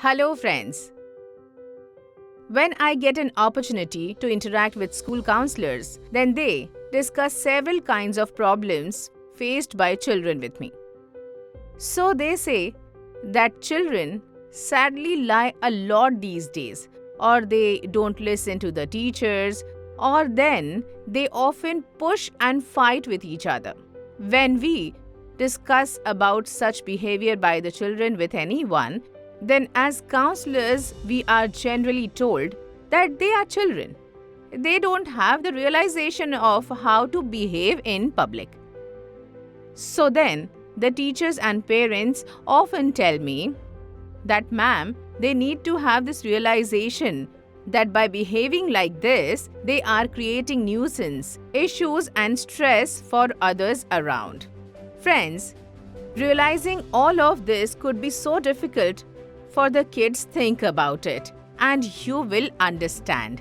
Hello, friends. When I get an opportunity to interact with school counselors, then they discuss several kinds of problems faced by children with me. So they say that children sadly lie a lot these days, or they don't listen to the teachers, or then they often push and fight with each other. When we discuss about such behavior by the children with anyone, then as counselors, we are generally told that they are children. They don't have the realization of how to behave in public. So then, the teachers and parents often tell me that, ma'am, they need to have this realization that by behaving like this, they are creating nuisance, issues, and stress for others around. Friends, realizing all of this could be so difficult for the kids. Think about it, and you will understand.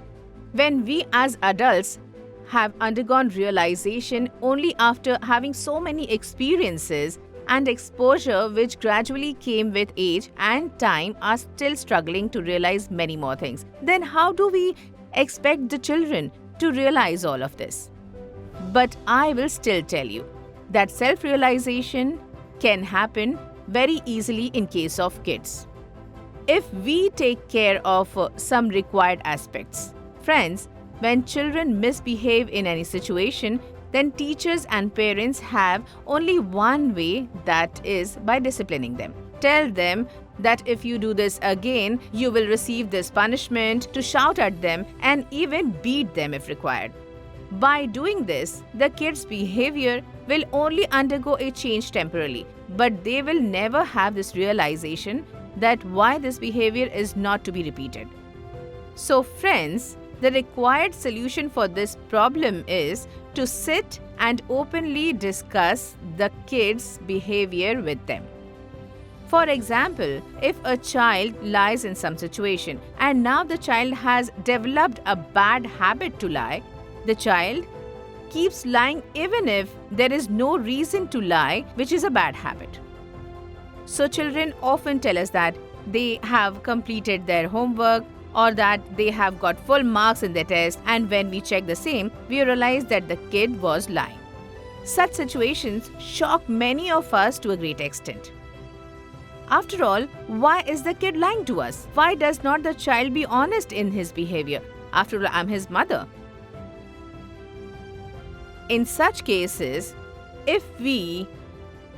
When we as adults have undergone realization only after having so many experiences and exposure which gradually came with age and time are still struggling to realize many more things, then how do we expect the children to realize all of this? But I will still tell you that self-realization can happen very easily in case of kids, if we take care of some required aspects. Friends, when children misbehave in any situation, then teachers and parents have only one way, that is by disciplining them. Tell them that if you do this again, you will receive this punishment, to shout at them and even beat them if required. By doing this, the kids' behavior will only undergo a change temporarily, but they will never have this realization that why this behavior is not to be repeated. So friends, the required solution for this problem is to sit and openly discuss the kids' behavior with them. For example, if a child lies in some situation and now the child has developed a bad habit to lie, the child keeps lying even if there is no reason to lie, which is a bad habit. So children often tell us that they have completed their homework or that they have got full marks in their test, and when we check the same, we realize that the kid was lying. Such situations shock many of us to a great extent. After all, why is the kid lying to us? Why does not the child be honest in his behavior? After all, I'm his mother. In such cases, if we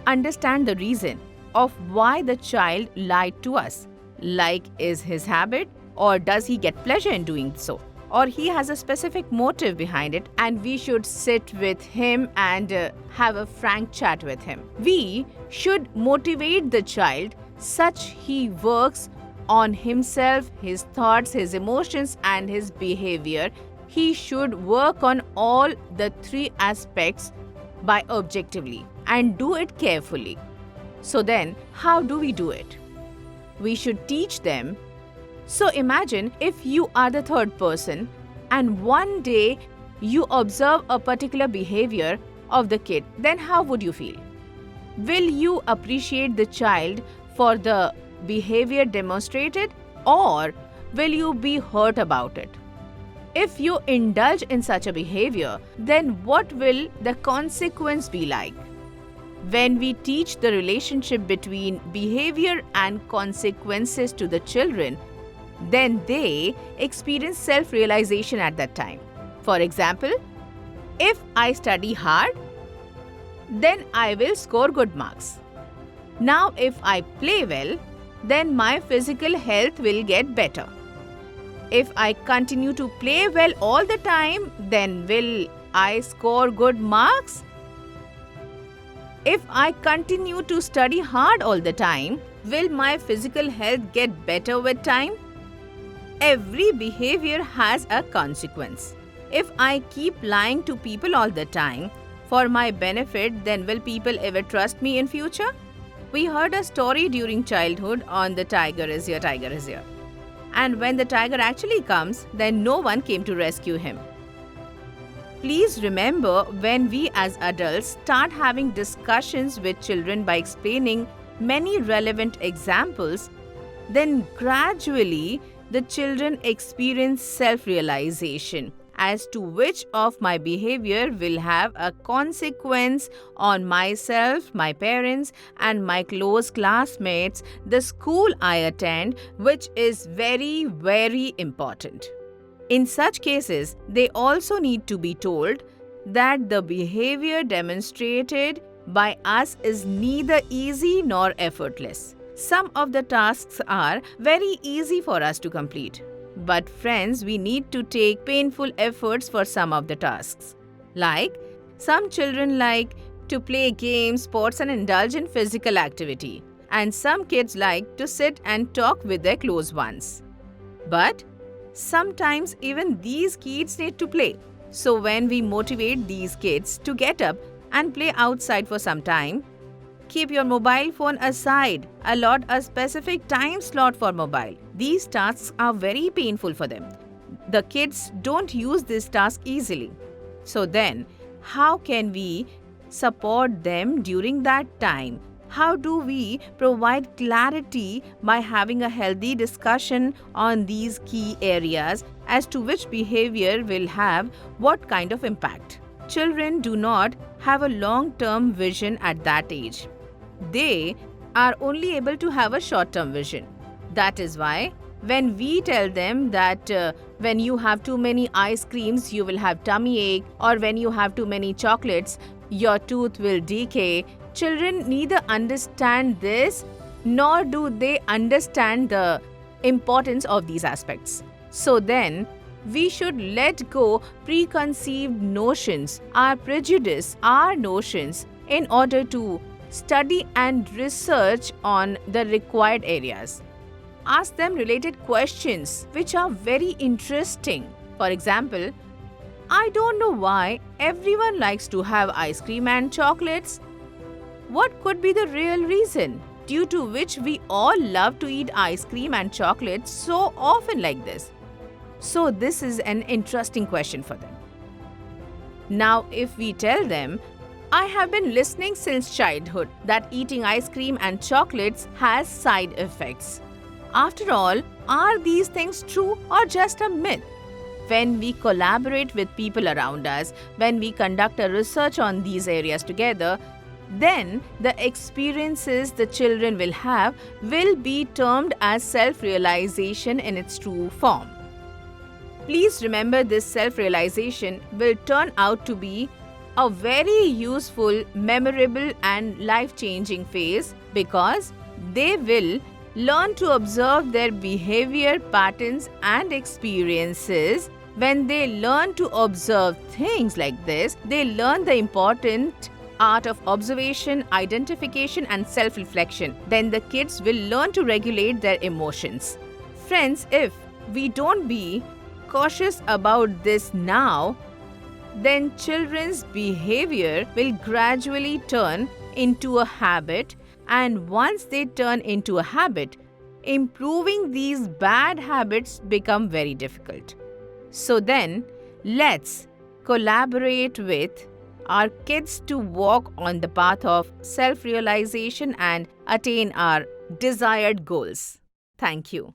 understand the reason of why the child lied to us, like is his habit, or does he get pleasure in doing so, or he has a specific motive behind it, and we should sit with him and have a frank chat with him. We should motivate the child such he works on himself, his thoughts, his emotions, and his behavior. He should work on all the three aspects by objectively and do it carefully. So then, how do we do it? We should teach them. So imagine if you are the third person and one day you observe a particular behavior of the kid, then how would you feel? Will you appreciate the child for the behavior demonstrated, or will you be hurt about it? If you indulge in such a behavior, then what will the consequence be like? When we teach the relationship between behavior and consequences to the children, then they experience self-realization at that time. For example, if I study hard, then I will score good marks. Now, if I play well, then my physical health will get better. If I continue to play well all the time, then will I score good marks? If I continue to study hard all the time, will my physical health get better with time? Every behavior has a consequence. If I keep lying to people all the time for my benefit, then will people ever trust me in future? We heard a story during childhood on the tiger is here, tiger is here. And when the tiger actually comes, then no one came to rescue him. Please remember, when we as adults start having discussions with children by explaining many relevant examples, then gradually the children experience self-realization as to which of my behavior will have a consequence on myself, my parents, and my close classmates, the school I attend, which is very, very important. In such cases, they also need to be told that the behavior demonstrated by us is neither easy nor effortless. Some of the tasks are very easy for us to complete. But friends, we need to take painful efforts for some of the tasks. Like, some children like to play games, sports and indulge in physical activity. And some kids like to sit and talk with their close ones. But sometimes even these kids need to play. So when we motivate these kids to get up and play outside for some time, keep your mobile phone aside. Allot a specific time slot for mobile. These tasks are very painful for them. The kids don't use this task easily. So then, how can we support them during that time? How do we provide clarity by having a healthy discussion on these key areas as to which behavior will have what kind of impact? Children do not have a long-term vision at that age. They are only able to have a short-term vision. That is why when we tell them that when you have too many ice creams, you will have tummy ache, or when you have too many chocolates, your tooth will decay, children neither understand this nor do they understand the importance of these aspects. So then, we should let go preconceived notions, our prejudice, our notions, in order to study and research on the required areas. Ask them related questions which are very interesting. For example, I don't know why everyone likes to have ice cream and chocolates. What could be the real reason due to which we all love to eat ice cream and chocolates so often like this? So this is an interesting question for them. Now, if we tell them, I have been listening since childhood that eating ice cream and chocolates has side effects. After all, are these things true or just a myth? When we collaborate with people around us, when we conduct a research on these areas together, then the experiences the children will have will be termed as self-realization in its true form. Please remember, this self-realization will turn out to be a very useful, memorable and life-changing phase because they will learn to observe their behavior patterns and experiences. When they learn to observe things like this, they learn the important art of observation, identification and self-reflection. Then the kids will learn to regulate their emotions. Friends, if we don't be cautious about this now, then children's behavior will gradually turn into a habit, and once they turn into a habit, improving these bad habits become very difficult. So then, let's collaborate with our kids to walk on the path of self-realization and attain our desired goals. Thank you.